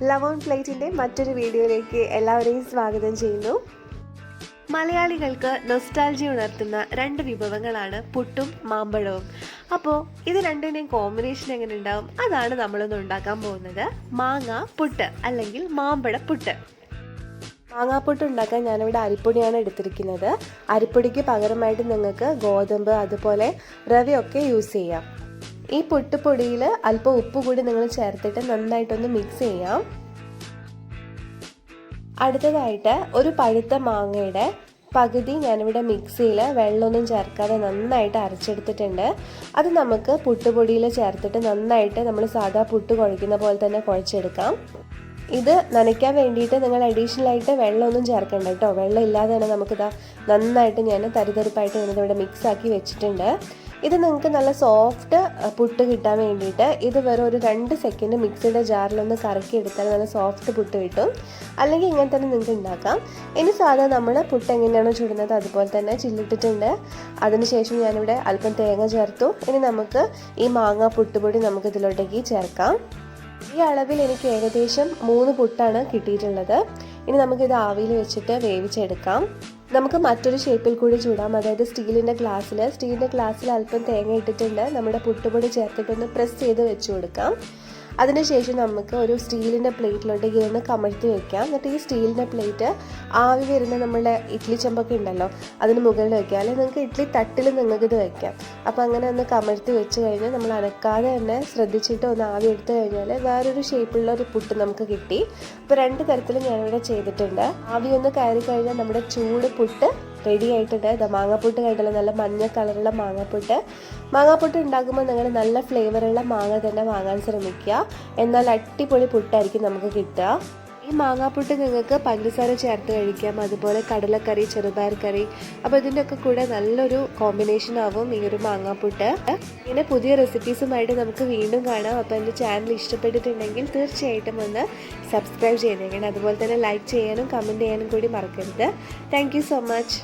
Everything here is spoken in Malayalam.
ലവ് ഓൺ പ്ലേറ്റിൻ്റെ മറ്റൊരു വീഡിയോയിലേക്ക് എല്ലാവരെയും സ്വാഗതം ചെയ്യുന്നു. മലയാളികൾക്ക് നൊസ്റ്റാൾജിയ ഉണർത്തുന്ന രണ്ട് വിഭവങ്ങളാണ് പുട്ടും മാമ്പഴവും. അപ്പോൾ ഇത് രണ്ടിൻ്റെയും കോമ്പിനേഷൻ എങ്ങനെ ഉണ്ടാവും, അതാണ് നമ്മളൊന്ന് ഉണ്ടാക്കാൻ പോകുന്നത്. മാങ്ങ പുട്ട് അല്ലെങ്കിൽ മാമ്പഴ പുട്ട്. മാങ്ങാപ്പുട്ട് ഉണ്ടാക്കാൻ ഞാനിവിടെ അരിപ്പൊടിയാണ് എടുത്തിരിക്കുന്നത്. അരിപ്പൊടിക്ക് പകരമായിട്ട് നിങ്ങൾക്ക് ഗോതമ്പ് അതുപോലെ റവയൊക്കെ യൂസ് ചെയ്യാം. ഈ പുട്ടുപൊടിയിൽ അല്പം ഉപ്പ് കൂടി നിങ്ങൾ ചേർത്തിട്ട് നന്നായിട്ടൊന്ന് മിക്സ് ചെയ്യാം. അടുത്തതായിട്ട് ഒരു പഴുത്ത മാങ്ങയുടെ പകുതി ഞാനിവിടെ മിക്സിയിൽ വെള്ളമൊന്നും ചേർക്കാതെ നന്നായിട്ട് അരച്ചെടുത്തിട്ടുണ്ട്. അത് നമുക്ക് പുട്ടുപൊടിയിൽ ചേർത്തിട്ട് നന്നായിട്ട് നമ്മൾ സാധാ പുട്ട് കുഴയ്ക്കുന്ന പോലെ തന്നെ കുഴച്ചെടുക്കാം. ഇത് നനയ്ക്കാൻ വേണ്ടിയിട്ട് നിങ്ങൾ അഡീഷണലായിട്ട് വെള്ളമൊന്നും ചേർക്കണ്ട കേട്ടോ. വെള്ളം ഇല്ലാതെ തന്നെ നമുക്കിതാ നന്നായിട്ട് ഞാൻ തരിതരിപ്പായിട്ട് ഞാനിതിവിടെ മിക്സാക്കി വെച്ചിട്ടുണ്ട്. ഇത് നിങ്ങൾക്ക് നല്ല സോഫ്റ്റ് പുട്ട് കിട്ടാൻ വേണ്ടിയിട്ട് ഇത് വെറും ഒരു 2 സെക്കൻഡ് മിക്സിയുടെ ജാറിലൊന്ന് കറക്കി എടുത്താൽ നല്ല സോഫ്റ്റ് പുട്ട് കിട്ടും. അല്ലെങ്കിൽ ഇങ്ങനെ തന്നെ നിങ്ങൾക്ക് ഉണ്ടാക്കാം. ഇനി സാധാരണ നമ്മൾ പുട്ട് എങ്ങനെയാണോ ചുടുന്നത് അതുപോലെ തന്നെ ചില്ലിട്ടിട്ടുണ്ട്. അതിനുശേഷം ഞാനിവിടെ അല്പം തേങ്ങ ചേർത്തു. ഇനി നമുക്ക് ഈ മാങ്ങ പുട്ടുപൊടി നമുക്ക് ഇതിലോട്ടേക്ക് ചേർക്കാം. ഈ അളവിൽ എനിക്ക് ഏകദേശം 3 പുട്ടാണ് കിട്ടിയിട്ടുള്ളത്. ഇനി നമുക്കിത് ആവിയിൽ വെച്ചിട്ട് വേവിച്ചെടുക്കാം. നമുക്ക് മറ്റൊരു ഷേപ്പിൽ കൂടി ചൂടാം. അതായത് സ്റ്റീലിൻ്റെ ഗ്ലാസ്സിൽ അല്പം തേങ്ങ ഇട്ടിട്ടുണ്ട്. നമ്മുടെ പുട്ടുപൊടി ചേർത്തിട്ടൊന്ന് പ്രസ് ചെയ്ത് വെച്ച് കൊടുക്കാം. അതിനുശേഷം നമുക്ക് ഒരു സ്റ്റീലിൻ്റെ പ്ലേറ്റിലോട്ടേക്ക് ഒന്ന് കമഴ്ത്തി വെക്കാം. എന്നിട്ട് ഈ സ്റ്റീലിൻ്റെ പ്ലേറ്റ് ആവി വരുന്ന നമ്മളുടെ ഇഡ്ഡലി ചെമ്പൊക്കെ ഉണ്ടല്ലോ അതിന് മുകളിൽ വെക്കാം. അല്ലെങ്കിൽ നിങ്ങൾക്ക് ഇഡ്ഡലി തട്ടിൽ നിങ്ങൾക്കിത് വെക്കാം. അപ്പോൾ അങ്ങനെ ഒന്ന് കമഴ്ത്തി വെച്ച് കഴിഞ്ഞാൽ നമ്മൾ അനക്കാതെ തന്നെ ശ്രദ്ധിച്ചിട്ട് ഒന്ന് ആവി എടുത്തു കഴിഞ്ഞാൽ വേറൊരു ഷേപ്പിലുള്ള ഒരു പുട്ട് നമുക്ക് കിട്ടി. അപ്പോൾ 2 തരത്തിലും ഞാനിവിടെ ചെയ്തിട്ടുണ്ട്. ആവി ഒന്ന് കയറി കഴിഞ്ഞാൽ നമ്മുടെ ചൂട് പുട്ട് റെഡി ആയിട്ടുണ്ട്. ഇത് മാങ്ങാപ്പുട്ട് കണ്ടല്ലോ, നല്ല മഞ്ഞ കളറുള്ള മാങ്ങാപ്പുട്ട് ഉണ്ടാക്കുമ്പോൾ നിങ്ങൾ നല്ല ഫ്ലേവറുള്ള മാങ്ങ തന്നെ വാങ്ങാൻ ശ്രമിക്കുക. എന്നാൽ അടിപൊളി പുട്ടായിരിക്കും നമുക്ക് കിട്ടുക. ഈ മാങ്ങാപ്പുട്ട് നിങ്ങൾക്ക് പഞ്ചസാര ചേർത്ത് കഴിക്കാം, അതുപോലെ കടലക്കറി, ചെറുപയർ കറി. അപ്പോൾ ഇതിൻ്റെയൊക്കെ കൂടെ നല്ലൊരു കോമ്പിനേഷൻ ആവും ഈ ഒരു മാങ്ങാപ്പുട്ട്. ഇങ്ങനെ പുതിയ റെസിപ്പീസുമായിട്ട് നമുക്ക് വീണ്ടും കാണാം. അപ്പോൾ എൻ്റെ ചാനൽ ഇഷ്ടപ്പെട്ടിട്ടുണ്ടെങ്കിൽ തീർച്ചയായിട്ടും ഒന്ന് സബ്സ്ക്രൈബ് ചെയ്തേക്കണം. അതുപോലെ തന്നെ ലൈക്ക് ചെയ്യാനും കമൻറ്റ് ചെയ്യാനും കൂടി മറക്കരുത്. Thank you so much.